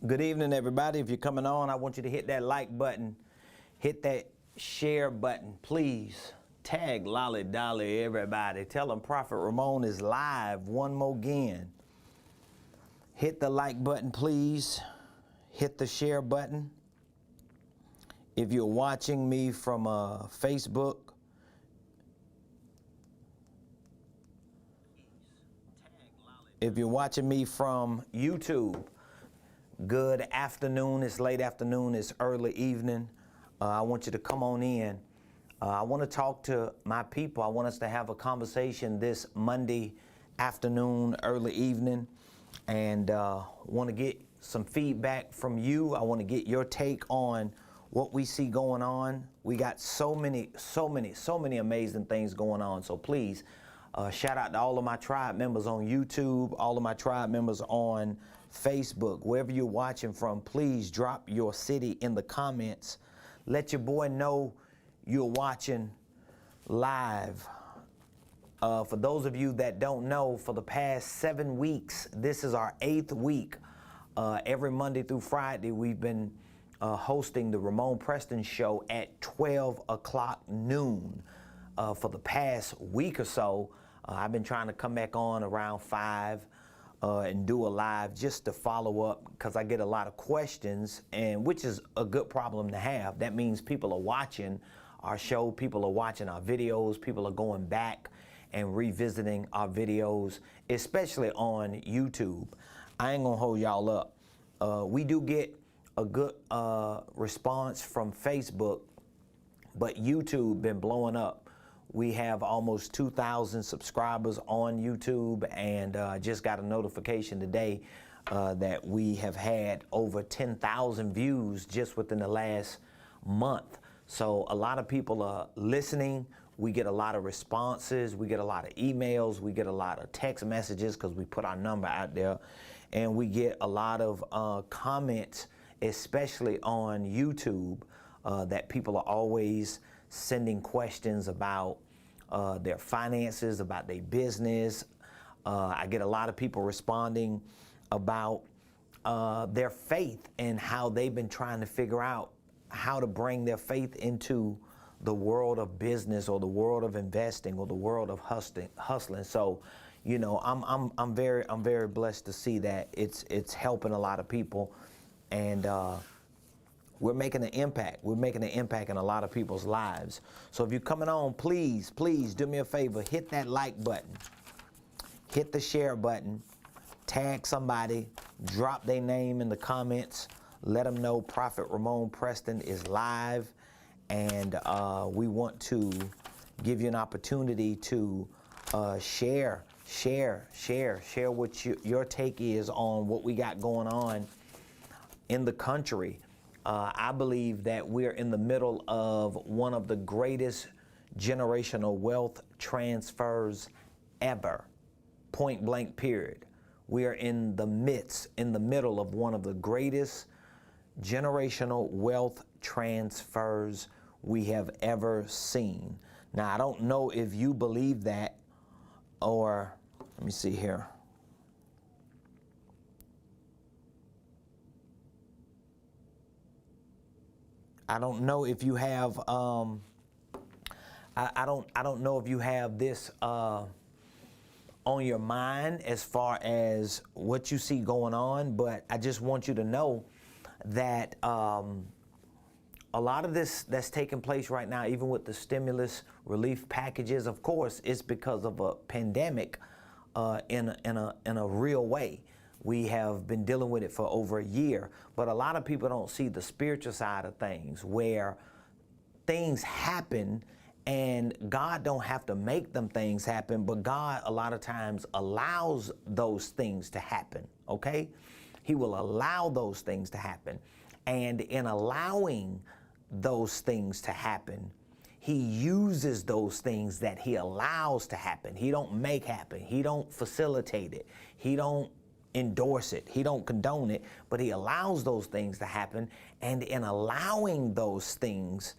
Good evening, everybody. If you're coming on, I want you to hit that like button, hit that share button, please. Tag Lolly Dolly, everybody. Tell them Prophet Ramone is live one more again. Hit the like button, please. Hit the share button. If you're watching me from Facebook, if you're watching me from YouTube, good afternoon. It's late afternoon. It's early evening. I want you to come on in. I want to talk to my people. I want us to have a conversation this Monday afternoon, early evening, and want to get some feedback from you. I want to get your take on what we see going on. We got so many amazing things going on. So please, shout out to all of my tribe members on YouTube, all of my tribe members on Facebook, wherever you're watching from. Please drop your city in the comments. Let your boy know you're watching live. For those of you that don't know, for the past 7 weeks, this is our 8th week. Every Monday through Friday, we've been hosting the Ramonepreston show at 12 o'clock noon. For the past week or so, I've been trying to come back on around 5 and do a live just to follow up, because I get a lot of questions, and which is a good problem to have. That means people are watching our show, people are watching our videos, people are going back and revisiting our videos, especially on YouTube. I ain't gonna hold y'all up. We do get a good response from Facebook, but YouTube been blowing up. We have almost 2,000 subscribers on YouTube, and just got a notification today that we have had over 10,000 views just within the last month. So a lot of people are listening. We get a lot of responses. We get a lot of emails. We get a lot of text messages because we put our number out there. And we get a lot of comments, especially on YouTube, that people are always sending questions about their finances, about their business. I get a lot of people responding about their faith and how they've been trying to figure out how to bring their faith into the world of business, or the world of investing, or the world of hustling. So, you know, I'm very blessed to see that it's helping a lot of people, and we're making an impact. We're making an impact in a lot of people's lives. So if you're coming on, please do me a favor. Hit that like button. Hit the share button. Tag somebody. Drop their name in the comments. Let them know Prophet Ramonepreston is live. And we want to give you an opportunity to share what your take is on what we got going on in the country. I believe that we're in the middle of one of the greatest generational wealth transfers ever, point blank period. We are in the middle of one of the greatest generational wealth transfers we have ever seen. Now, I don't know if you believe that, or let me see here. I don't know if you have I don't know if you have this on your mind as far as what you see going on, but I just want you to know that a lot of this that's taking place right now, even with the stimulus relief packages, of course, is because of a pandemic in a real way. We have been dealing with it for over a year, but a lot of people don't see the spiritual side of things, where things happen and God don't have to make them things happen, but God a lot of times allows those things to happen, okay? He will allow those things to happen. And in allowing those things to happen, he uses those things that he allows to happen. He don't make happen. He don't facilitate it. He don't endorse it. He don't condone it, but he allows those things to happen. And in allowing those things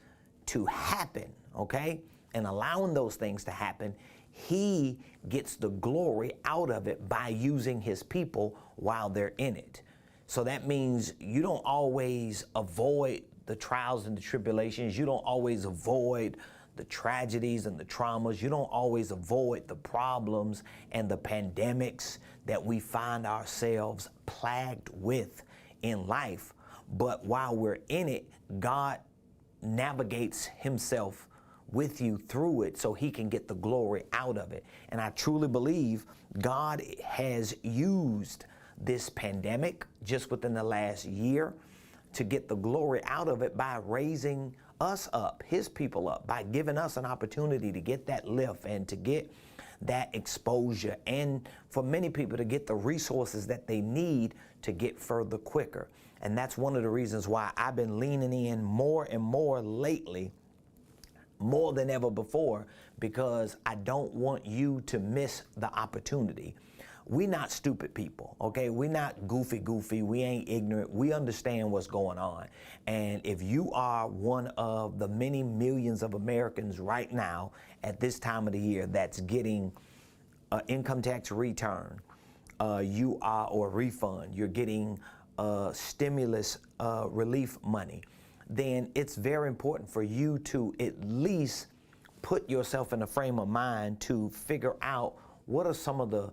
to happen, okay, and allowing those things to happen, he gets the glory out of it by using his people while they're in it. So that means you don't always avoid the trials and the tribulations. You don't always avoid the tragedies and the traumas. You don't always avoid the problems and the pandemics that we find ourselves plagued with in life. But while we're in it, God navigates himself with you through it so he can get the glory out of it. And I truly believe God has used this pandemic just within the last year to get the glory out of it by raising us up, his people up, by giving us an opportunity to get that lift and to get that exposure, and for many people to get the resources that they need to get further quicker. And that's one of the reasons why I've been leaning in more and more lately, more than ever before, because I don't want you to miss the opportunity. We not stupid people, okay? We not goofy. We ain't ignorant. We understand what's going on. And if you are one of the many millions of Americans right now at this time of the year that's getting an income tax return, you are, or refund, you're getting stimulus relief money, then it's very important for you to at least put yourself in a frame of mind to figure out what are some of the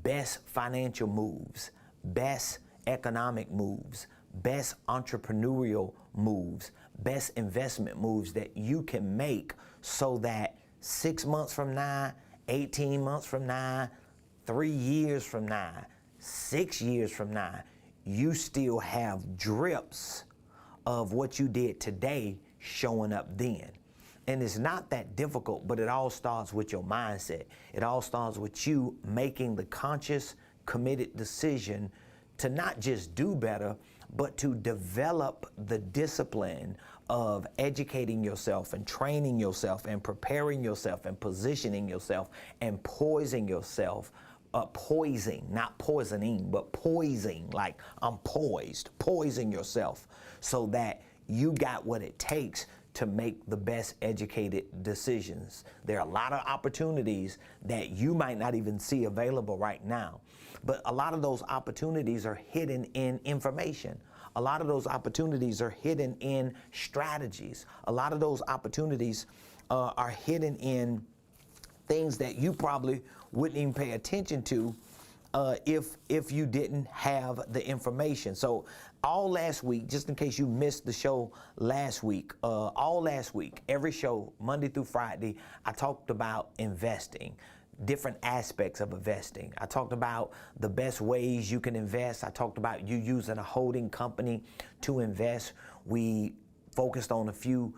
best financial moves, best economic moves, best entrepreneurial moves, best investment moves that you can make so that 6 months from now, 18 months from now, 3 years from now, 6 years from now, you still have drips of what you did today showing up then. And it's not that difficult, but it all starts with your mindset. It all starts with you making the conscious, committed decision to not just do better, but to develop the discipline of educating yourself and training yourself and preparing yourself and positioning yourself and poising yourself. Poising, not poisoning, but poising, like I'm poised, poising yourself so that you got what it takes to make the best educated decisions. There are a lot of opportunities that you might not even see available right now, but a lot of those opportunities are hidden in information. A lot of those opportunities are hidden in strategies. A lot of those opportunities are hidden in things that you probably wouldn't even pay attention to if you didn't have the information. So all last week, just in case you missed the show last week, all last week, every show, Monday through Friday, I talked about investing, different aspects of investing. I talked about the best ways you can invest. I talked about you using a holding company to invest. We focused on a few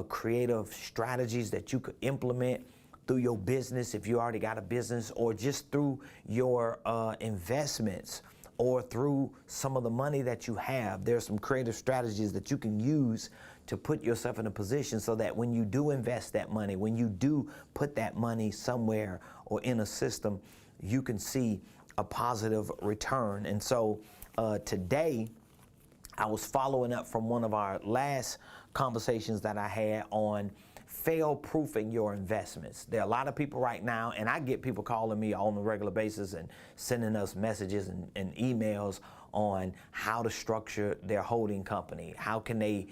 creative strategies that you could implement through your business if you already got a business, or just through your investments, or through some of the money that you have. There's some creative strategies that you can use to put yourself in a position so that when you do invest that money, when you do put that money somewhere or in a system, you can see a positive return. And so today, I was following up from one of our last conversations that I had on fail-proofing your investments. There are a lot of people right now, and I get people calling me on a regular basis and sending us messages and emails on how to structure their holding company. How can they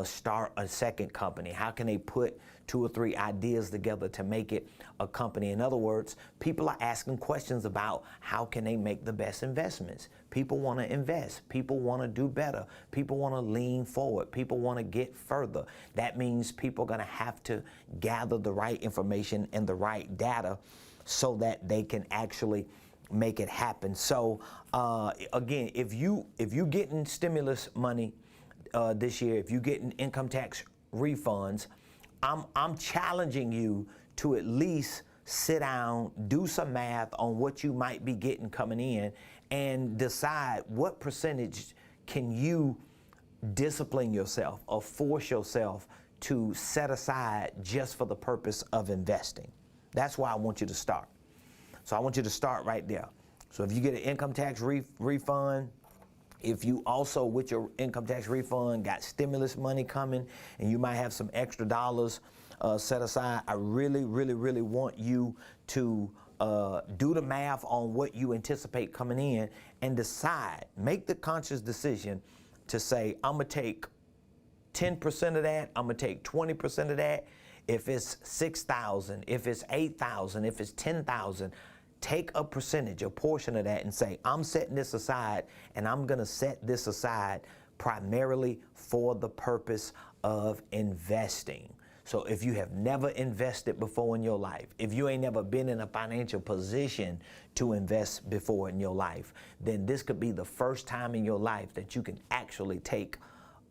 start a second company? How can they put 2 or 3 ideas together to make it a company? In other words, people are asking questions about how can they make the best investments. People want to invest. People want to do better. People want to lean forward. People want to get further. That means people are going to have to gather the right information and the right data so that they can actually make it happen. So again, if you getting stimulus money this year, if you getting income tax refunds, I'm challenging you to at least sit down, do some math on what you might be getting coming in, and decide what percentage can you discipline yourself or force yourself to set aside just for the purpose of investing. That's why I want you to start. So I want you to start right there. So if you get an income tax refund, if you also with your income tax refund got stimulus money coming and you might have some extra dollars set aside, I really want you to do the math on what you anticipate coming in and decide, make the conscious decision to say, I'm gonna take 10% of that, I'm gonna take 20% of that. If it's 6,000, if it's 8,000, if it's 10,000, take a percentage, a portion of that and say, I'm setting this aside, and I'm gonna set this aside primarily for the purpose of investing. So if you have never invested before in your life, if you ain't never been in a financial position to invest before in your life, then this could be the first time in your life that you can actually take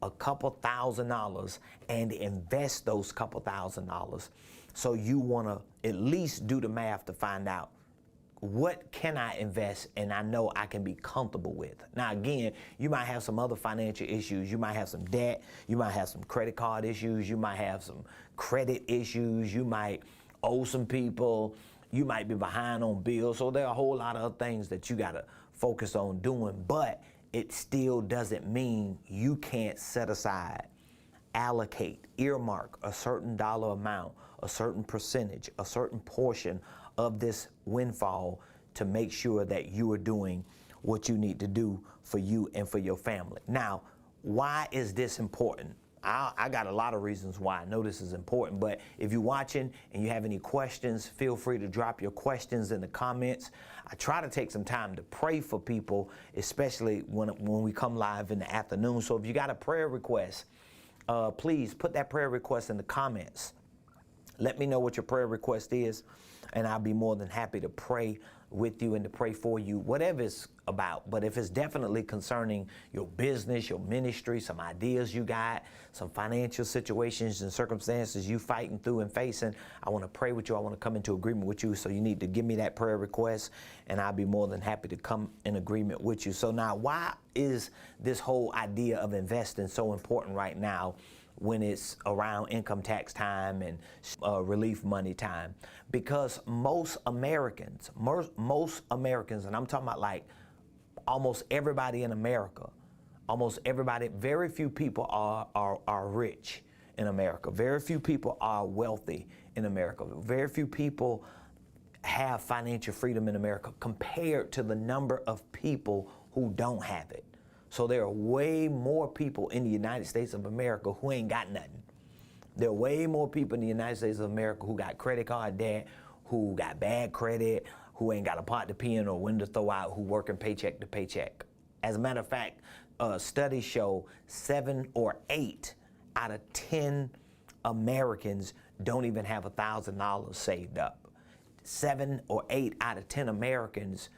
a couple $1,000s and invest those couple $1,000. So you want to at least do the math to find out, what can I invest and I know I can be comfortable with? Now again, you might have some other financial issues. You might have some debt. You might have some credit card issues. You might have some credit issues. You might owe some people. You might be behind on bills. So there are a whole lot of other things that you got to focus on doing, but it still doesn't mean you can't set aside, allocate, earmark a certain dollar amount, a certain percentage, a certain portion of this windfall to make sure that you are doing what you need to do for you and for your family. Now, why is this important? I got a lot of reasons why I know this is important, but if you're watching and you have any questions, feel free to drop your questions in the comments. I try to take some time to pray for people, especially when we come live in the afternoon. So if you got a prayer request, please put that prayer request in the comments. Let me know what your prayer request is, and I'll be more than happy to pray with you and to pray for you, whatever it's about. But if it's definitely concerning your business, your ministry, some ideas you got, some financial situations and circumstances you fighting through and facing, I want to pray with you. I want to come into agreement with you. So you need to give me that prayer request, and I'll be more than happy to come in agreement with you. So now, why is this whole idea of investing so important right now when it's around income tax time and relief money time? Because most Americans, and I'm talking about like almost everybody in America, almost everybody, very few people are rich in America. Very few people are wealthy in America. Very few people have financial freedom in America compared to the number of people who don't have it. So there are way more people in the United States of America who ain't got nothing. There are way more people in the United States of America who got credit card debt, who got bad credit, who ain't got a pot to pee in or window to throw out, who working paycheck to paycheck. As a matter of fact, studies show 7 or 8 out of 10 Americans don't even have $1,000 saved up. 7 or 8 out of 10 Americans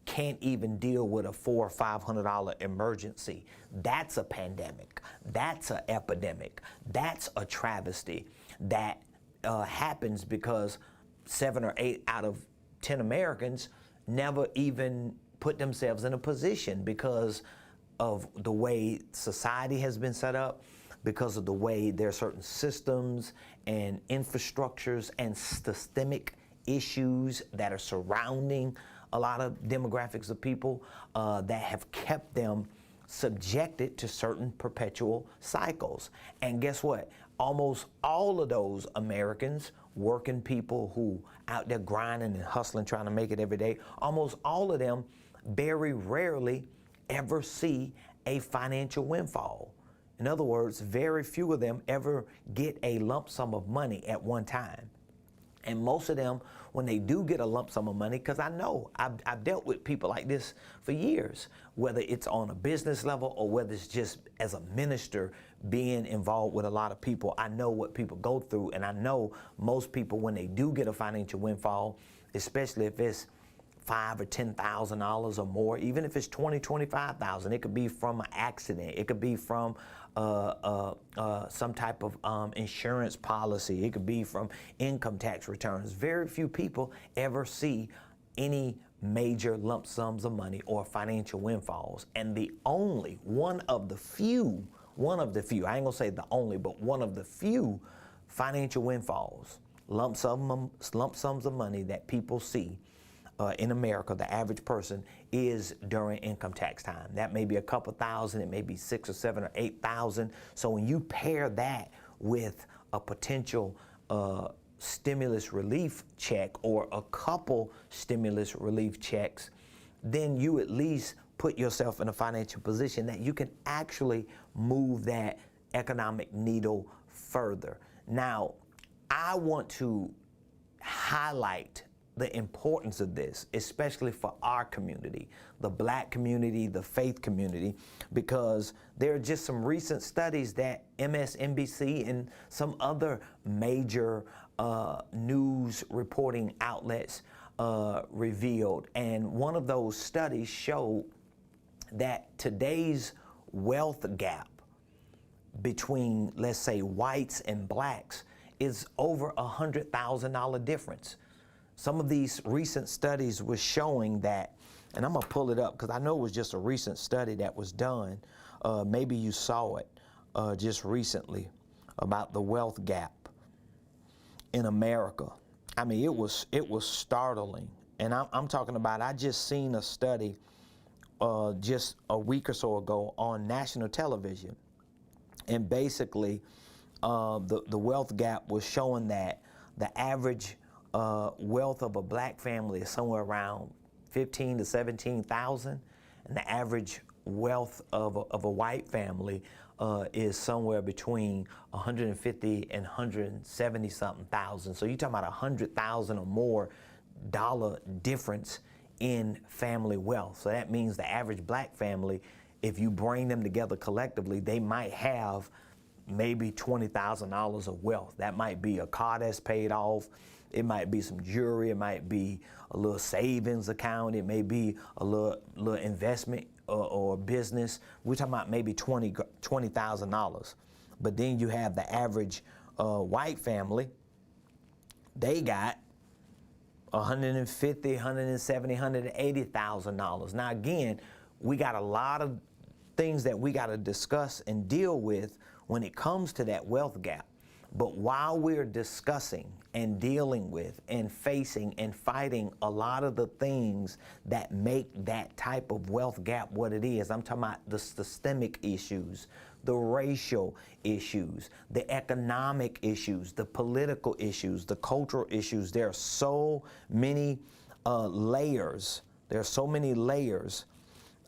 can't even deal with a $400 or $500 emergency. That's a pandemic. That's an epidemic. That's a travesty that happens because 7 or 8 out of 10 Americans never even put themselves in a position because of the way society has been set up, because of the way there are certain systems and infrastructures and systemic issues that are surrounding a lot of demographics of people that have kept them subjected to certain perpetual cycles. And guess what? Almost all of those Americans, working people who out there grinding and hustling, trying to make it every day, almost all of them very rarely ever see a financial windfall. In other words, very few of them ever get a lump sum of money at one time. And most of them, when they do get a lump sum of money, because I know I've dealt with people like this for years, whether it's on a business level or whether it's just as a minister being involved with a lot of people, I know what people go through. And I know most people, when they do get a financial windfall, especially if it's $5,000 or $10,000 or more, even if it's $20,000, $25,000, it could be from an accident, it could be from some type of insurance policy, it could be from income tax returns. Very few people ever see any major lump sums of money or financial windfalls. And the only one of the few, I ain't gonna say the only, but one of the few financial windfalls, lump sums of money that people see in America, the average person, is during income tax time. That may be a couple thousand, it may be 6 or 7 or 8,000. So when you pair that with a potential stimulus relief check or a couple stimulus relief checks, then you at least put yourself in a financial position that you can actually move that economic needle further. Now, I want to highlight the importance of this, especially for our community, the Black community, the faith community, because there are just some recent studies that MSNBC and some other major news reporting outlets revealed. And one of those studies showed that today's wealth gap between, let's say, whites and blacks is over $100,000 difference. Some of these recent studies were showing that, and I'm gonna pull it up because I know it was just a recent study that was done. Maybe you saw it just recently about the wealth gap in America. I mean, it was startling. And I'm talking about, I just seen a study just a week or so ago on national television. And basically, the wealth gap was showing that the average wealth of a black family is somewhere around 15 to 17,000, and the average wealth of a white family is somewhere between 150 and 170 something thousand. So you're talking about 100,000 or more dollar difference in family wealth. So that means the average black family, if you bring them together collectively, they might have maybe $20,000 of wealth. That might be a car that's paid off. It might be some jewelry. It might be a little savings account. It may be a little investment or business. We're talking about maybe $20,000. But then you have the average white family. They got $150,000, $170,000, $180,000. Now again, we got a lot of things that we got to discuss and deal with when it comes to that wealth gap. But while we're discussing and dealing with and facing and fighting a lot of the things that make that type of wealth gap what it is, I'm talking about the systemic issues, the racial issues, the economic issues, the political issues, the cultural issues. There are so many layers. There are so many layers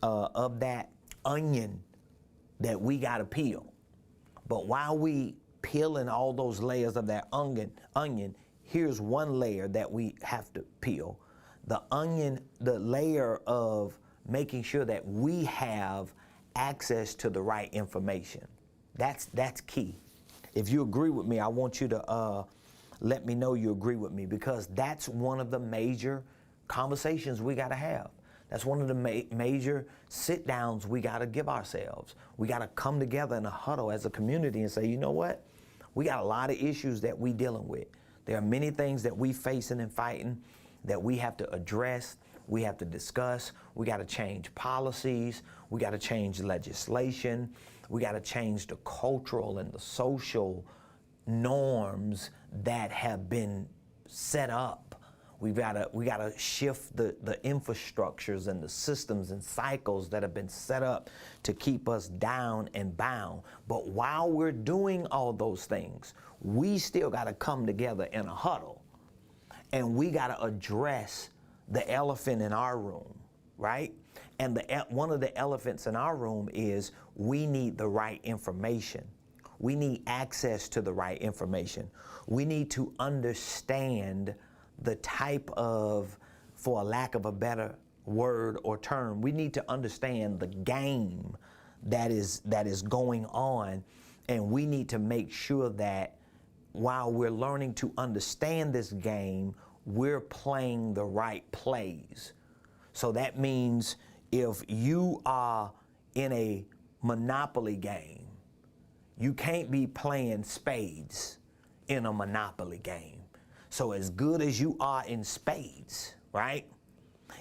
of that onion that we got to peel. But while we peeling all those layers of that onion, here's one layer that we have to peel. The onion, the layer of making sure that we have access to the right information. That's key. If you agree with me, I want you to let me know you agree with me, because that's one of the major conversations we got to have. That's one of the major sit-downs we got to give ourselves. We got to come together in a huddle as a community and say, you know what? We got a lot of issues that we dealing with. There are many things that we facing and fighting that we have to address, we have to discuss. We got to change policies. We got to change legislation. We got to change the cultural and the social norms that have been set up. We gotta shift the infrastructures and the systems and cycles that have been set up to keep us down and bound. But while we're doing all those things, we still gotta come together in a huddle, and we gotta address the elephant in our room, right? And one of the elephants in our room is we need the right information. We need access to the right information. We need to understand the type of, for a lack of a better word or term, we need to understand the game that is going on, and we need to make sure that while we're learning to understand this game, we're playing the right plays. So that means if you are in a Monopoly game, you can't be playing spades in a Monopoly game. So as good as you are in spades, right?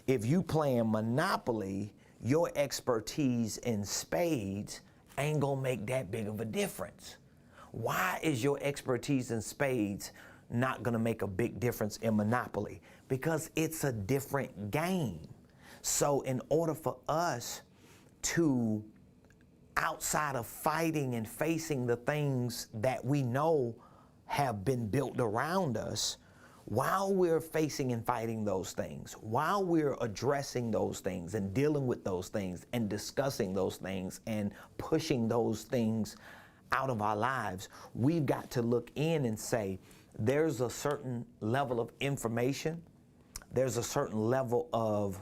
If you playing Monopoly, your expertise in spades ain't gonna make that big of a difference. Why is your expertise in spades not gonna make a big difference in Monopoly? Because it's a different game. So in order for us to, outside of fighting and facing the things that we know have been built around us while we're facing and fighting those things, while we're addressing those things and dealing with those things and discussing those things and pushing those things out of our lives. We've got to look in and say, there's a certain level of information, there's a certain level of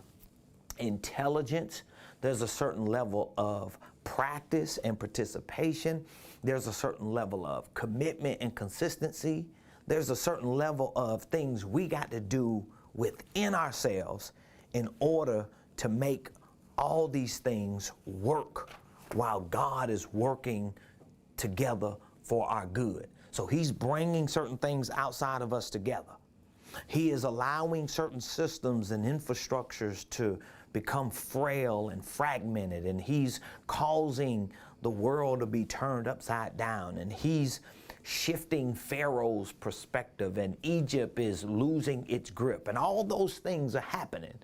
intelligence, there's a certain level of practice and participation, there's a certain level of commitment and consistency, there's a certain level of things we got to do within ourselves in order to make all these things work while God is working together for our good. So he's bringing certain things outside of us together. He is allowing certain systems and infrastructures to become frail and fragmented, and he's causing the world to be turned upside down, and he's shifting Pharaoh's perspective, and Egypt is losing its grip, and all those things are happening.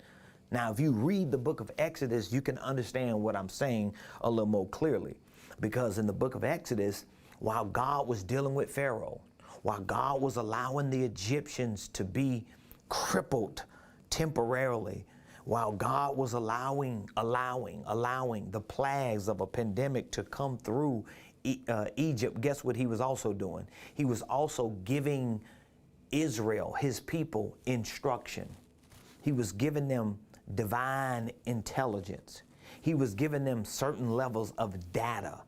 Now, if you read the book of Exodus, you can understand what I'm saying a little more clearly, because in the book of Exodus, while God was dealing with Pharaoh, while God was allowing the Egyptians to be crippled temporarily, while God was allowing the plagues of a pandemic to come through Egypt, guess what he was also doing? He was also giving Israel, his people, instruction. He was giving them divine intelligence. He was giving them certain levels of data,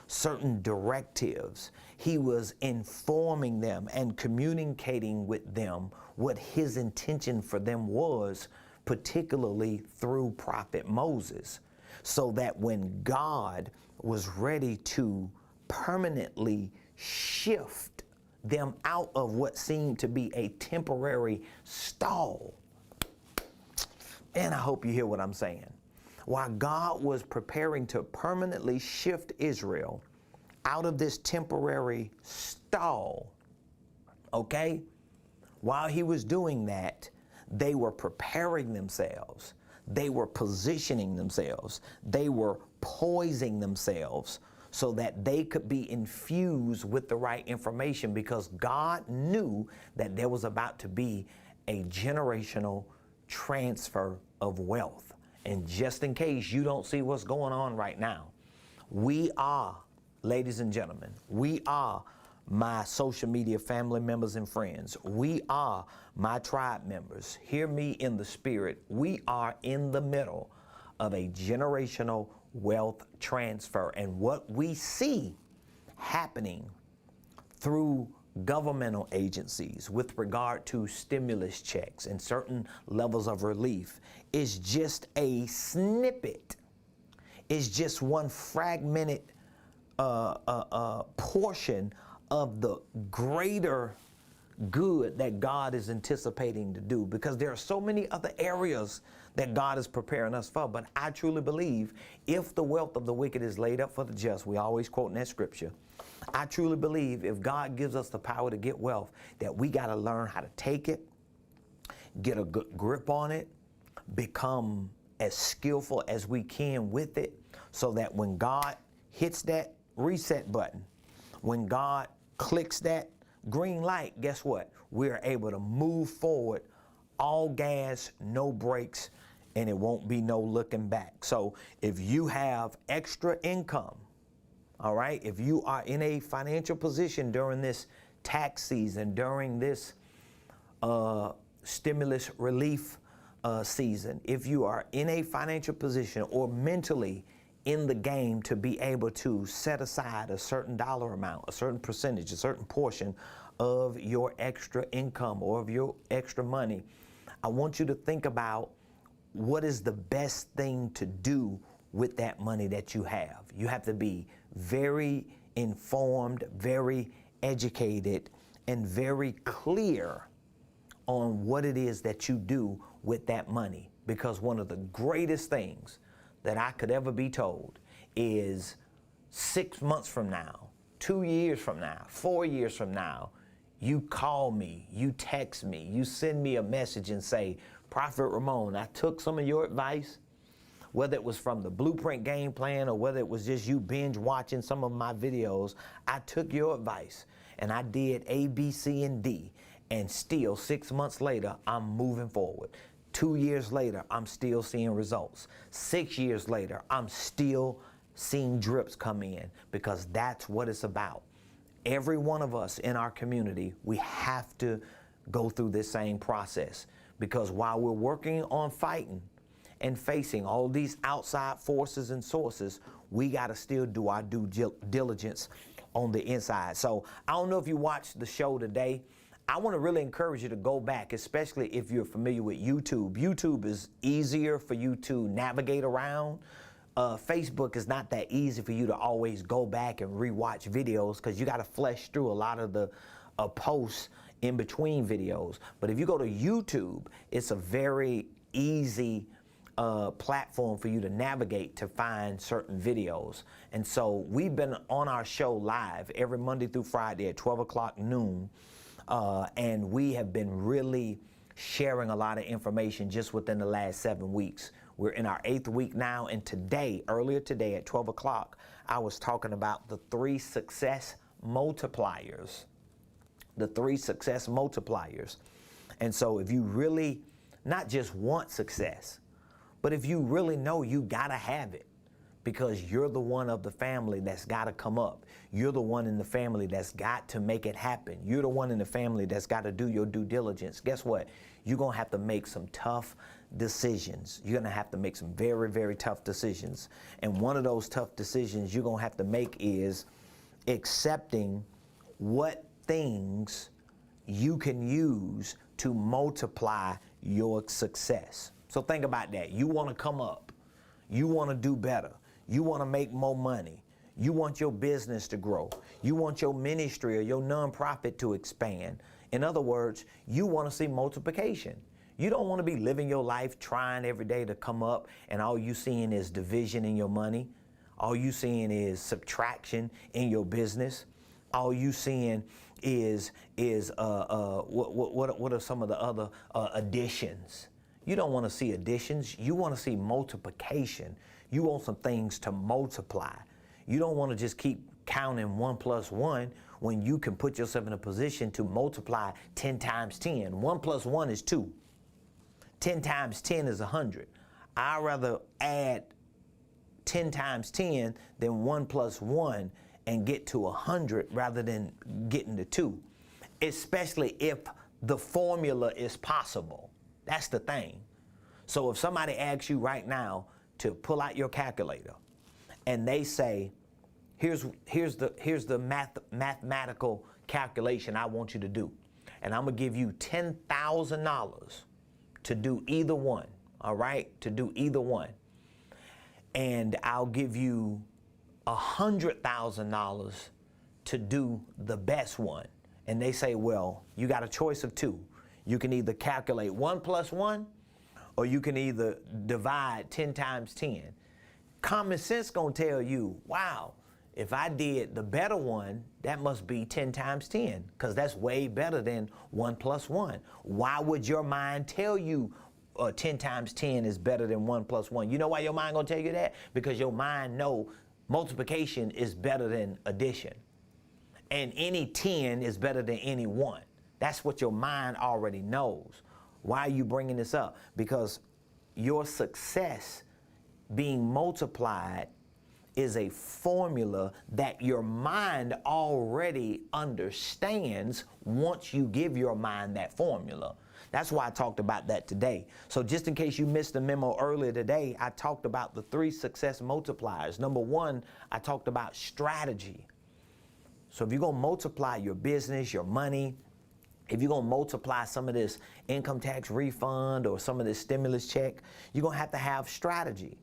certain directives. He was informing them and communicating with them what his intention for them was, particularly through prophet Moses, so that when God was ready to permanently shift them out of what seemed to be a temporary stall. And I hope you hear what I'm saying. While God was preparing to permanently shift Israel out of this temporary stall, okay? While he was doing that, they were preparing themselves. They were positioning themselves. They were poising themselves so that they could be infused with the right information, because God knew that there was about to be a generational transfer of wealth. And just in case you don't see what's going on right now, we are, ladies and gentlemen, we are my social media family members and friends. We are my tribe members. Hear me in the spirit. We are in the middle of a generational wealth transfer. And what we see happening through governmental agencies with regard to stimulus checks and certain levels of relief is just a snippet. It's just one fragmented portion of the greater good that God is anticipating to do, because there are so many other areas that God is preparing us for. But I truly believe if the wealth of the wicked is laid up for the just, we always quote in that scripture, I truly believe if God gives us the power to get wealth, that we got to learn how to take it, get a good grip on it, become as skillful as we can with it, so that when God hits that reset button, when God clicks that green light, guess what? We're able to move forward, all gas, no brakes, and it won't be no looking back. So if you have extra income, all right, if you are in a financial position during this tax season, during this stimulus relief season, if you are in a financial position or mentally in the game to be able to set aside a certain dollar amount, a certain percentage, a certain portion of your extra income or of your extra money, I want you to think about what is the best thing to do with that money that you have. You have to be very informed, very educated, and very clear on what it is that you do with that money. Because one of the greatest things that I could ever be told is 6 months from now, 2 years from now, 4 years from now, you call me, you text me, you send me a message and say, Prophet Ramone, I took some of your advice, whether it was from the Blueprint Game Plan or whether it was just you binge watching some of my videos, I took your advice and I did A, B, C, and D, and still 6 months later, I'm moving forward. 2 years later, I'm still seeing results. 6 years later, I'm still seeing drips come in, because that's what it's about. Every one of us in our community, we have to go through this same process, because while we're working on fighting and facing all these outside forces and sources, we got to still do our due diligence on the inside. So I don't know if you watched the show today. I want to really encourage you to go back, especially if you're familiar with YouTube. YouTube is easier for you to navigate around. Facebook is not that easy for you to always go back and rewatch videos, because you got to flesh through a lot of the posts in between videos. But if you go to YouTube, it's a very easy platform for you to navigate to find certain videos. And so we've been on our show live every Monday through Friday at 12 o'clock noon. And we have been really sharing a lot of information just within the last 7 weeks. We're in our 8th week now, and today, earlier today at 12 o'clock, I was talking about the 3 success multipliers. The 3 success multipliers. And so if you really not just want success, but if you really know you gotta have it, because you're the one of the family that's gotta come up. You're the one in the family that's got to make it happen. You're the one in the family that's gotta do your due diligence. Guess what? You're gonna have to make some tough decisions. You're gonna have to make some very, very tough decisions. And one of those tough decisions you're gonna have to make is accepting what things you can use to multiply your success. So think about that. You wanna come up. You wanna do better. You wanna make more money. You want your business to grow. You want your ministry or your nonprofit to expand. In other words, you want to see multiplication. You don't want to be living your life trying every day to come up, and all you seeing is division in your money. All you seeing is subtraction in your business. All you seeing is what are some of the other additions? You don't want to see additions. You want to see multiplication. You want some things to multiply. You don't want to just keep counting 1 plus 1 when you can put yourself in a position to multiply 10 times 10. 1 plus 1 is 2. 10 times 10 is 100. I'd rather add 10 times 10 than 1 plus 1 and get to 100 rather than getting to 2, especially if the formula is possible. That's the thing. So if somebody asks you right now to pull out your calculator and they say, here's the mathematical calculation I want you to do, and I'm gonna give you $10,000 to do either one, all right? To do either one. And I'll give you $100,000 to do the best one. And they say, well, you got a choice of 2. You can either calculate 1 plus 1, or you can either divide 10 times 10. Common sense gonna tell you, wow, if I did the better one, that must be 10 times 10, because that's way better than 1 plus 1. Why would your mind tell you 10 times 10 is better than 1 plus 1? You know why your mind gonna tell you that? Because your mind know multiplication is better than addition. And any 10 is better than any 1. That's what your mind already knows. Why are you bringing this up? Because your success being multiplied is a formula that your mind already understands once you give your mind that formula. That's why I talked about that today. So just in case you missed the memo earlier today, I talked about the 3 success multipliers. Number 1, I talked about strategy. So if you're gonna multiply your business, your money, if you're gonna multiply some of this income tax refund or some of this stimulus check, you're gonna have to have strategy.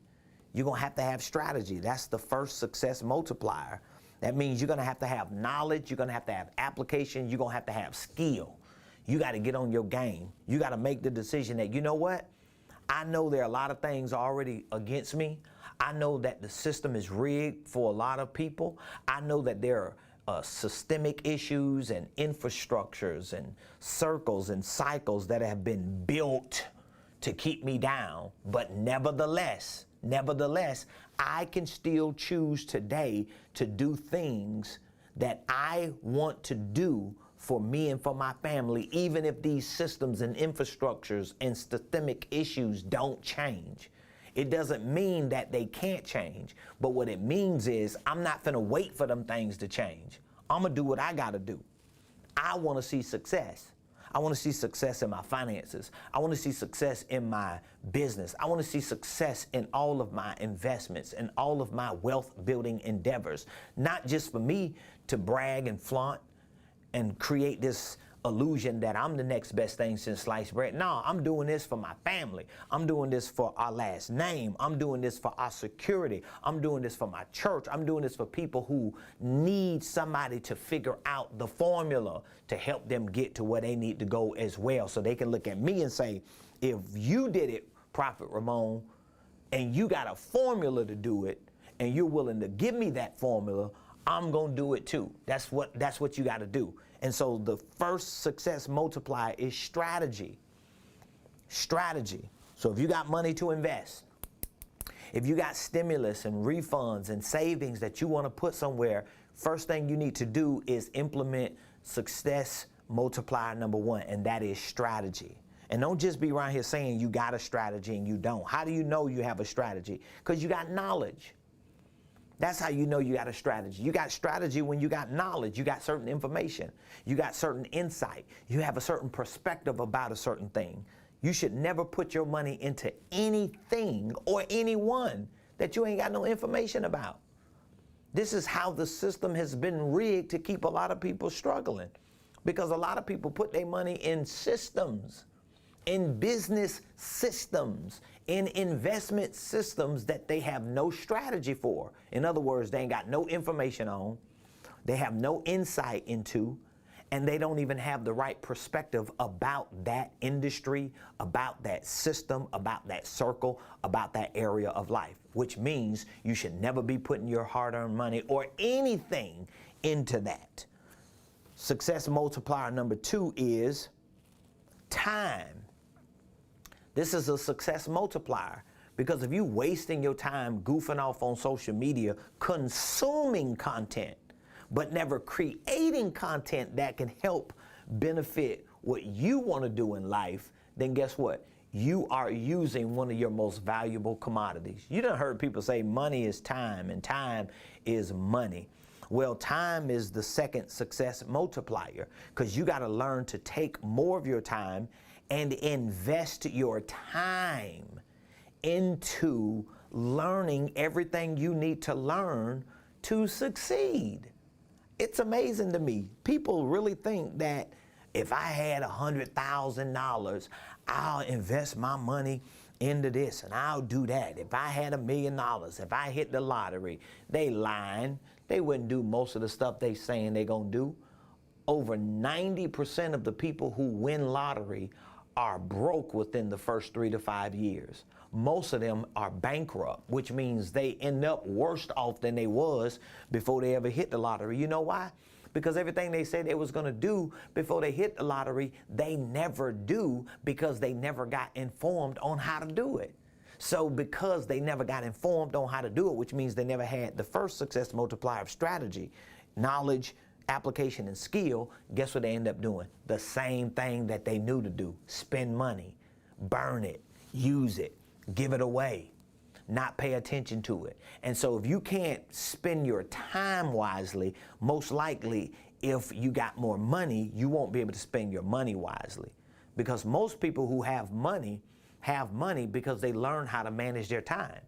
You're gonna have to have strategy. That's the first success multiplier. That means you're gonna have to have knowledge, you're gonna have to have application, you're gonna have to have skill. You gotta get on your game. You gotta make the decision that, you know what? I know there are a lot of things already against me. I know that the system is rigged for a lot of people. I know that there are systemic issues and infrastructures and circles and cycles that have been built to keep me down. But nevertheless, I can still choose today to do things that I want to do for me and for my family, even if these systems and infrastructures and systemic issues don't change. It doesn't mean that they can't change, but what it means is I'm not finna wait for them things to change. I'm gonna do what I gotta do. I wanna see success. I wanna see success in my finances. I wanna see success in my business. I wanna see success in all of my investments and all of my wealth building endeavors, not just for me to brag and flaunt and create this illusion that I'm the next best thing since sliced bread. No, I'm doing this for my family. I'm doing this for our last name. I'm doing this for our security. I'm doing this for my church. I'm doing this for people who need somebody to figure out the formula to help them get to where they need to go as well. So they can look at me and say, if you did it, Prophet Ramone, and you got a formula to do it, and you're willing to give me that formula, I'm gonna do it too. That's what you gotta do. And so the first success multiplier is strategy. Strategy. So if you got money to invest, if you got stimulus and refunds and savings that you wanna put somewhere, first thing you need to do is implement success multiplier number 1, and that is strategy. And don't just be around here saying you got a strategy and you don't. How do you know you have a strategy? Because you got knowledge. That's how you know you got a strategy. You got strategy when you got knowledge. You got certain information. You got certain insight. You have a certain perspective about a certain thing. You should never put your money into anything or anyone that you ain't got no information about. This is how the system has been rigged to keep a lot of people struggling, because a lot of people put their money in systems, in business systems, in investment systems that they have no strategy for. In other words, they ain't got no information on, they have no insight into, and they don't even have the right perspective about that industry, about that system, about that circle, about that area of life, which means you should never be putting your hard-earned money or anything into that. Success multiplier number 2 is time. This is a success multiplier, because if you're wasting your time goofing off on social media, consuming content, but never creating content that can help benefit what you want to do in life, then guess what? You are using one of your most valuable commodities. You done heard people say money is time and time is money. Well, time is the second success multiplier, because you got to learn to take more of your time and invest your time into learning everything you need to learn to succeed. It's amazing to me. People really think that if I had $100,000, I'll invest my money into this and I'll do that. If I had $1 million, if I hit the lottery, they lying. They wouldn't do most of the stuff they saying they gonna do. Over 90% of the people who win lottery are broke within the first 3 to 5 years. Most of them are bankrupt, which means they end up worse off than they was before they ever hit the lottery. You know why? Because everything they said they was gonna do before they hit the lottery, they never do, because they never got informed on how to do it. So because they never got informed on how to do it, which means they never had the first success multiplier of strategy, knowledge, application, and skill, guess what they end up doing? The same thing that they knew to do. Spend money, burn it, use it, give it away, not pay attention to it. And so if you can't spend your time wisely, most likely if you got more money, you won't be able to spend your money wisely. Because most people who have money because they learn how to manage their time.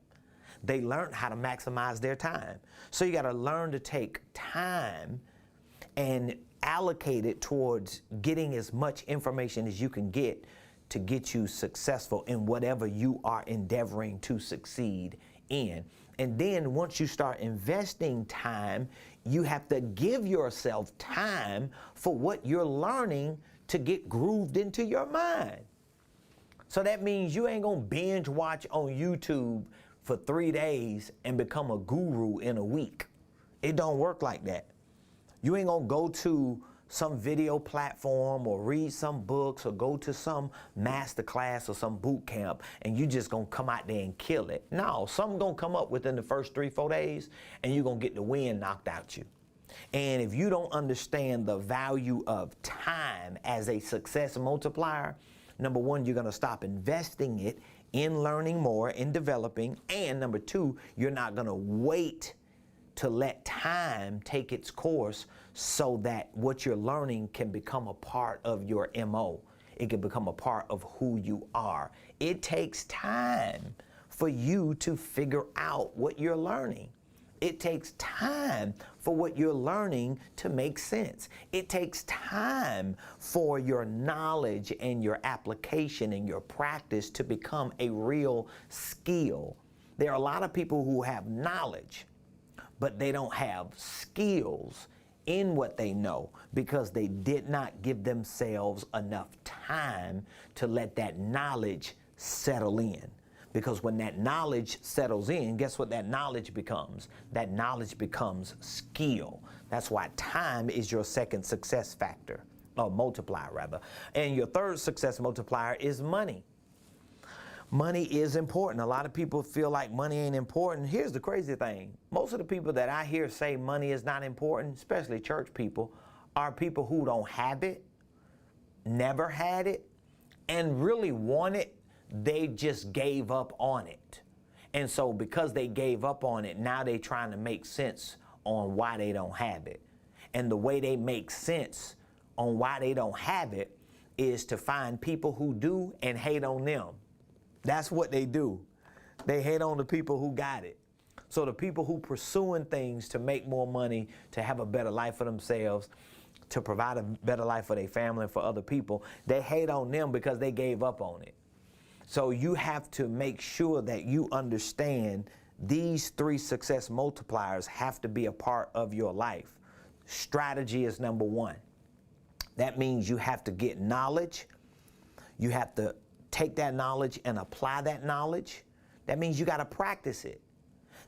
They learn how to maximize their time. So you got to learn to take time and allocate it towards getting as much information as you can get to get you successful in whatever you are endeavoring to succeed in. And then once you start investing time, you have to give yourself time for what you're learning to get grooved into your mind. So that means you ain't gonna binge watch on YouTube for 3 days and become a guru in a week. It don't work like that. You ain't gonna go to some video platform or read some books or go to some master class or some boot camp and you just gonna come out there and kill it. No, something gonna come up within the first 3-4 days and you're gonna get the wind knocked out you. And if you don't understand the value of time as a success multiplier, number one, you're going to stop investing it in learning more, in developing. And number two, you're not going to wait to let time take its course so that what you're learning can become a part of your MO. It can become a part of who you are. It takes time for you to figure out what you're learning. It takes time for what you're learning to make sense. It takes time for your knowledge and your application and your practice to become a real skill. There are a lot of people who have knowledge, but they don't have skills in what they know because they did not give themselves enough time to let that knowledge settle in. Because when that knowledge settles in, guess what that knowledge becomes? That knowledge becomes skill. That's why time is your second success factor, or multiplier rather. And your third success multiplier is money. Money is important. A lot of people feel like money ain't important. Here's the crazy thing. Most of the people that I hear say money is not important, especially church people, are people who don't have it, never had it, and really want it. They just gave up on it. And so because they gave up on it, now they're trying to make sense on why they don't have it. And the way they make sense on why they don't have it is to find people who do and hate on them. That's what they do. They hate on the people who got it. So the people who pursuing things to make more money, to have a better life for themselves, to provide a better life for their family and for other people, they hate on them because they gave up on it. So you have to make sure that you understand these three success multipliers have to be a part of your life. Strategy is number one. That means you have to get knowledge. You have to take that knowledge and apply that knowledge. That means you got to practice it.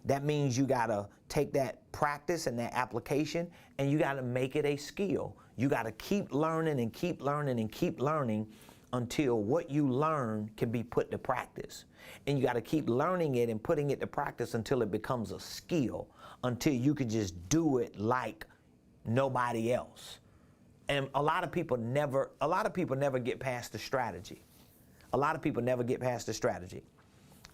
That means you got to take that practice and that application and you got to make it a skill. You got to keep learning and keep learning and keep learning until what you learn can be put to practice. And you got to keep learning it and putting it to practice until it becomes a skill, until you can just do it like nobody else. And a lot of people never get past the strategy. A lot of people never get past the strategy.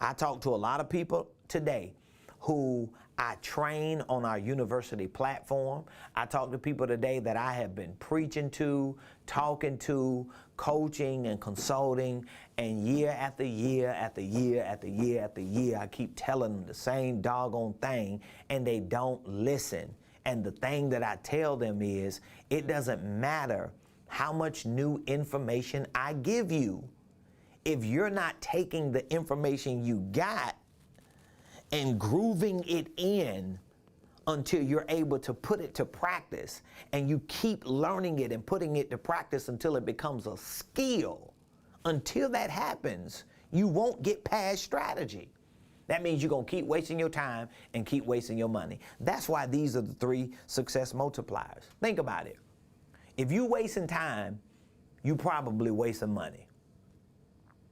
I talk to a lot of people today who I train on our university platform. I talk to people today that I have been preaching to, talking to, coaching and consulting, and year after year after year after year after year, I keep telling them the same doggone thing, and they don't listen. And the thing that I tell them is, it doesn't matter how much new information I give you. If you're not taking the information you got and grooving it in until you're able to put it to practice, and you keep learning it and putting it to practice until it becomes a skill, until that happens, you won't get past strategy. That means you're going to keep wasting your time and keep wasting your money. That's why these are the three success multipliers. Think about it. If you're wasting time, you probably wasting money.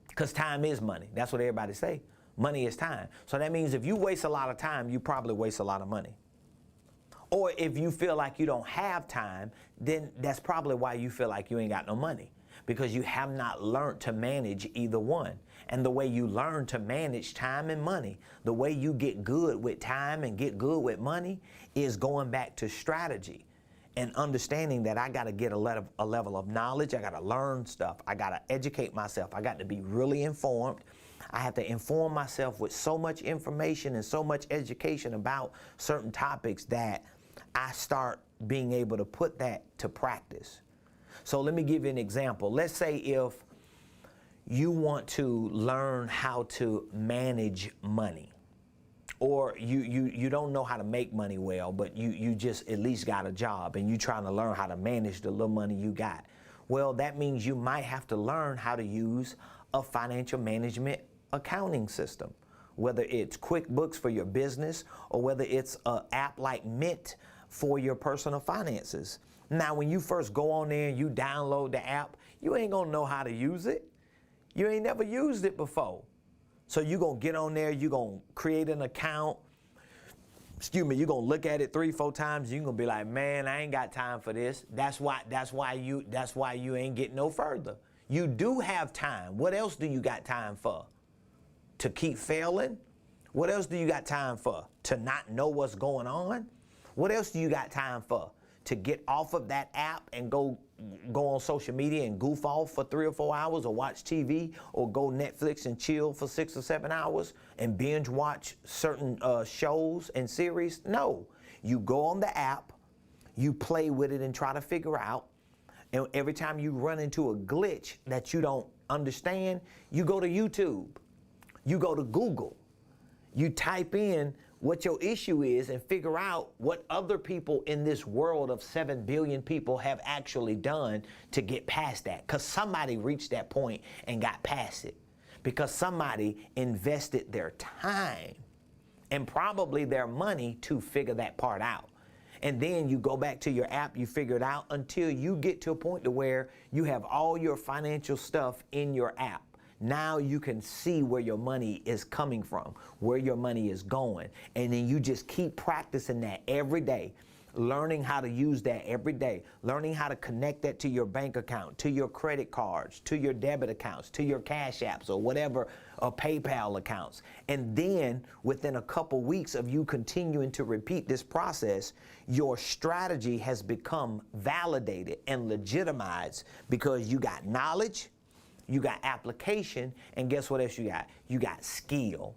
Because time is money. That's what everybody say. Money is time. So that means if you waste a lot of time, you probably waste a lot of money. Or if you feel like you don't have time, then that's probably why you feel like you ain't got no money. Because you have not learned to manage either one. And the way you learn to manage time and money, the way you get good with time and get good with money, is going back to strategy and understanding that I got to get a level of knowledge. I got to learn stuff. I got to educate myself. I got to be really informed. I have to inform myself with so much information and so much education about certain topics that I start being able to put that to practice. So let me give you an example. Let's say if you want to learn how to manage money, or you don't know how to make money well, but you just at least got a job and you're trying to learn how to manage the little money you got. Well, that means you might have to learn how to use a financial management accounting system, whether it's QuickBooks for your business or whether it's an app like Mint for your personal finances. Now, when you first go on there and you download the app, you ain't gonna know how to use it. You ain't never used it before. So you're gonna get on there, you're gonna create an account, you're gonna look at it 3-4 times, you're gonna be like, man, I ain't got time for this. That's why you ain't getting no further. You do have time. What else do you got time for? To keep failing? What else do you got time for? To not know what's going on? What else do you got time for? To get off of that app and go on social media and goof off for 3 or 4 hours, or watch TV, or go Netflix and chill for 6 or 7 hours and binge watch certain shows and series? No. You go on the app, you play with it and try to figure out, and every time you run into a glitch that you don't understand, you go to YouTube, you go to Google, you type in what your issue is and figure out what other people in this world of 7 billion people have actually done to get past that. Because somebody reached that point and got past it. Because somebody invested their time and probably their money to figure that part out. And then you go back to your app, you figure it out until you get to a point to where you have all your financial stuff in your app. Now you can see where your money is coming from, where your money is going. And then you just keep practicing that every day, learning how to use that every day, learning how to connect that to your bank account, to your credit cards, to your debit accounts, to your Cash Apps or whatever, or PayPal accounts. And then within a couple weeks of you continuing to repeat this process, your strategy has become validated and legitimized because you got knowledge, you got application, and guess what else you got? You got skill,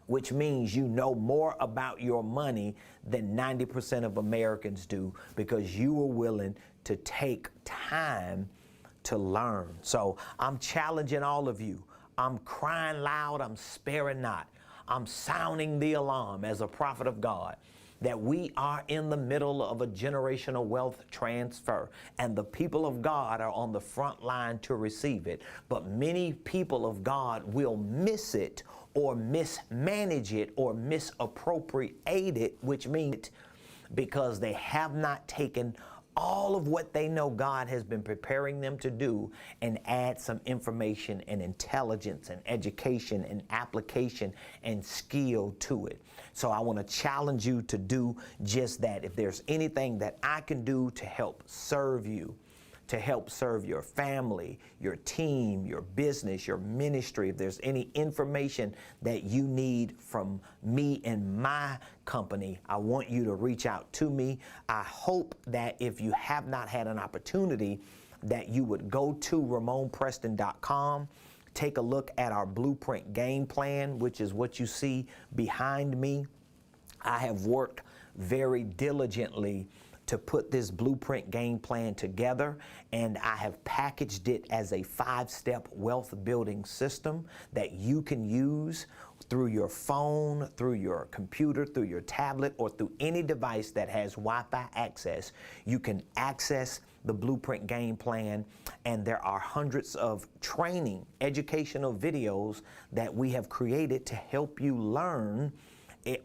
which means you know more about your money than 90% of Americans do because you were willing to take time to learn. So I'm challenging all of you. I'm crying loud, I'm sparing not. I'm sounding the alarm as a prophet of God that we are in the middle of a generational wealth transfer, and the people of God are on the front line to receive it. But many people of God will miss it or mismanage it or misappropriate it, which means because they have not taken all of what they know God has been preparing them to do and add some information and intelligence and education and application and skill to it. So I want to challenge you to do just that. If there's anything that I can do to help serve you, to help serve your family, your team, your business, your ministry, if there's any information that you need from me and my company, I want you to reach out to me. I hope that if you have not had an opportunity, that you would go to Ramonepreston.com, take a look at our blueprint game plan, which is what you see behind me. I have worked very diligently to put this blueprint game plan together, and I have packaged it as a 5-step wealth building system that you can use through your phone, through your computer, through your tablet, or through any device that has Wi-Fi access. You can access the blueprint game plan, and there are hundreds of training, educational videos that we have created to help you learn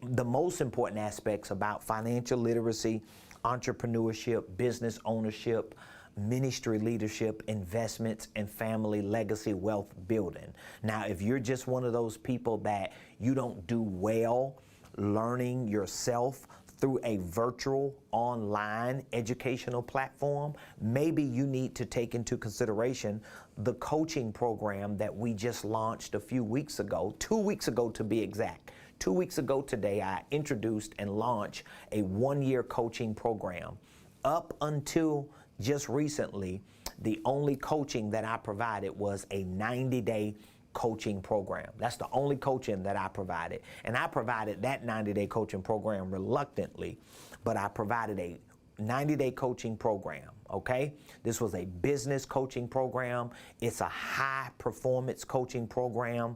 the most important aspects about financial literacy, entrepreneurship, business ownership, ministry leadership, investments, and family legacy wealth building. Now, if you're just one of those people that you don't do well learning yourself through a virtual online educational platform, maybe you need to take into consideration the coaching program that we just launched a few weeks ago, 2 weeks ago to be exact. 2 weeks ago today, I introduced and launched a 1-year coaching program. Up until just recently, the only coaching that I provided was a 90-day coaching program. That's the only coaching that I provided. And I provided that 90-day coaching program reluctantly, but I provided a 90-day coaching program, okay? This was a business coaching program. It's a high-performance coaching program.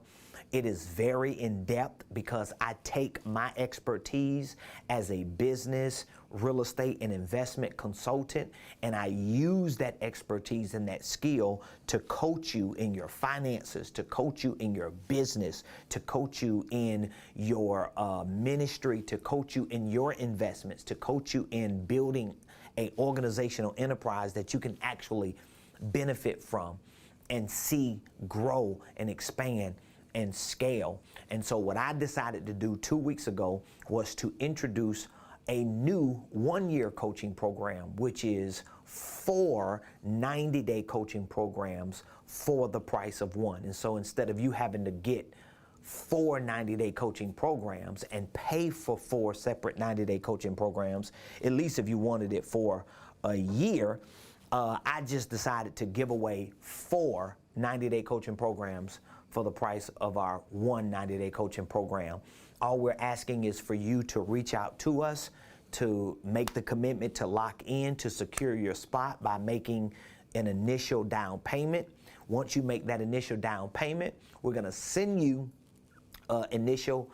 It is very in-depth because I take my expertise as a business, real estate, and investment consultant, and I use that expertise and that skill to coach you in your finances, to coach you in your business, to coach you in your ministry, to coach you in your investments, to coach you in building an organizational enterprise that you can actually benefit from and see grow and expand and scale. And so what I decided to do 2 weeks ago was to introduce a new one-year coaching program, which is 4 90-day coaching programs for the price of one. And so instead of you having to get 4 90-day coaching programs and pay for 4 separate 90-day coaching programs, at least if you wanted it for a year, I just decided to give away 4 90-day coaching programs for the price of our one 90-day coaching program. All we're asking is for you to reach out to us, to make the commitment to lock in, to secure your spot by making an initial down payment. Once you make that initial down payment, we're gonna send you initial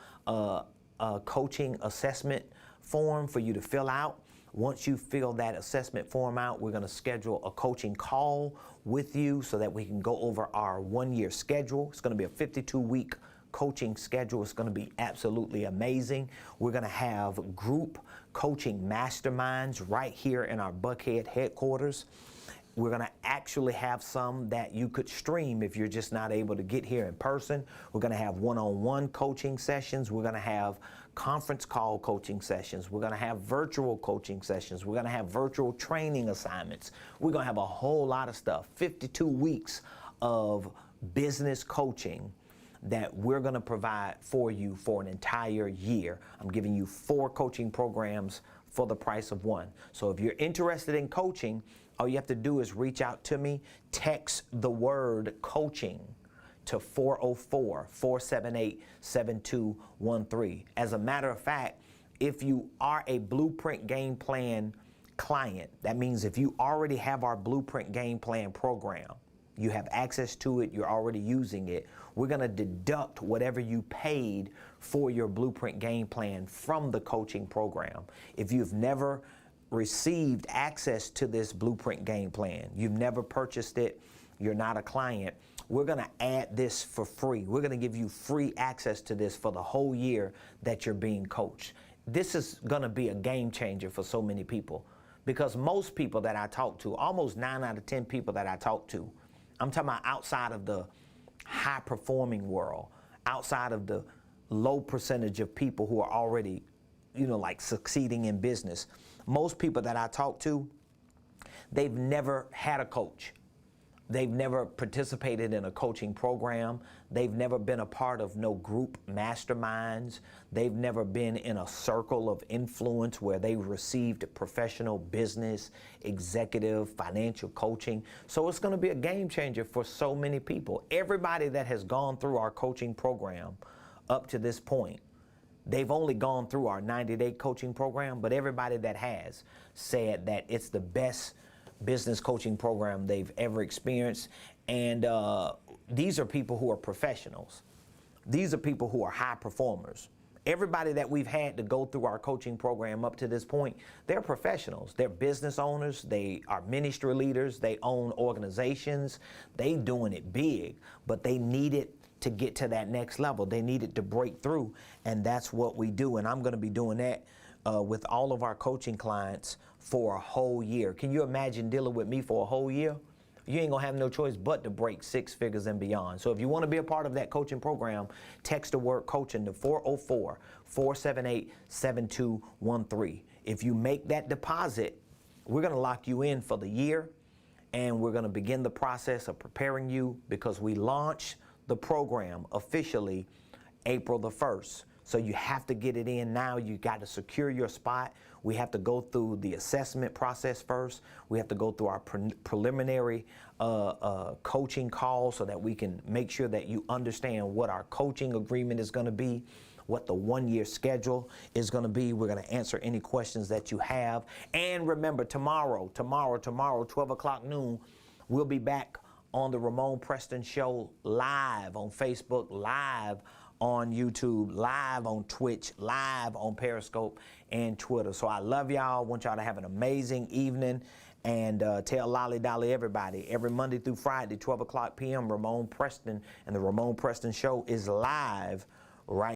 coaching assessment form for you to fill out. Once you fill that assessment form out, we're going to schedule a coaching call with you so that we can go over our one-year schedule. It's going to be a 52-week coaching schedule. It's going to be absolutely amazing. We're going to have group coaching masterminds right here in our Buckhead headquarters. We're going to actually have some that you could stream if you're just not able to get here in person. We're going to have one-on-one coaching sessions. We're going to have conference call coaching sessions. We're going to have virtual coaching sessions. We're going to have virtual training assignments. We're going to have a whole lot of stuff. 52 weeks of business coaching that we're going to provide for you for an entire year. I'm giving you 4 coaching programs for the price of one. So if you're interested in coaching, all you have to do is reach out to me, text the word coaching to 404-478-7213. As a matter of fact, if you are a Blueprint Game Plan client, that means if you already have our Blueprint Game Plan program, you have access to it, you're already using it, we're gonna deduct whatever you paid for your Blueprint Game Plan from the coaching program. If you've never received access to this Blueprint Game Plan, you've never purchased it, you're not a client, we're gonna add this for free. We're gonna give you free access to this for the whole year that you're being coached. This is gonna be a game changer for so many people, because most people that I talk to, almost 9 out of 10 people that I talk to, I'm talking about outside of the high performing world, outside of the low percentage of people who are already, like succeeding in business. Most people that I talk to, they've never had a coach. They've never participated in a coaching program. They've never been a part of no group masterminds. They've never been in a circle of influence where they received professional business, executive, financial coaching. So it's going to be a game changer for so many people. Everybody that has gone through our coaching program up to this point, they've only gone through our 90-day coaching program, but everybody that has said that it's the best business coaching program they've ever experienced. And these are people who are professionals. These are people who are high performers. Everybody that we've had to go through our coaching program up to this point, they're professionals. They're business owners. They are ministry leaders. They own organizations. They doing it big, but they need it to get to that next level. They need it to break through, and that's what we do. And I'm going to be doing that with all of our coaching clients for a whole year. Can you imagine dealing with me for a whole year? You ain't gonna have no choice but to break 6 figures and beyond. So if you want to be a part of that coaching program, text the word coaching to 404-478-7213. If you make that deposit, we're gonna lock you in for the year, and we're gonna begin the process of preparing you, because we launch the program officially April the 1st. So you have to get it in now. You got to secure your spot. We have to go through the assessment process first. We have to go through our preliminary coaching call so that we can make sure that you understand what our coaching agreement is going to be, what the one-year schedule is going to be. We're going to answer any questions that you have. And remember, tomorrow, 12 o'clock noon, we'll be back on the Ramonepreston Show live on Facebook, live on YouTube, live on Twitch, live on Periscope and Twitter. So I love y'all. Want y'all to have an amazing evening, and tell Lolly Dolly everybody. Every Monday through Friday, 12 o'clock p.m., Ramonepreston and the Ramonepreston Show is live right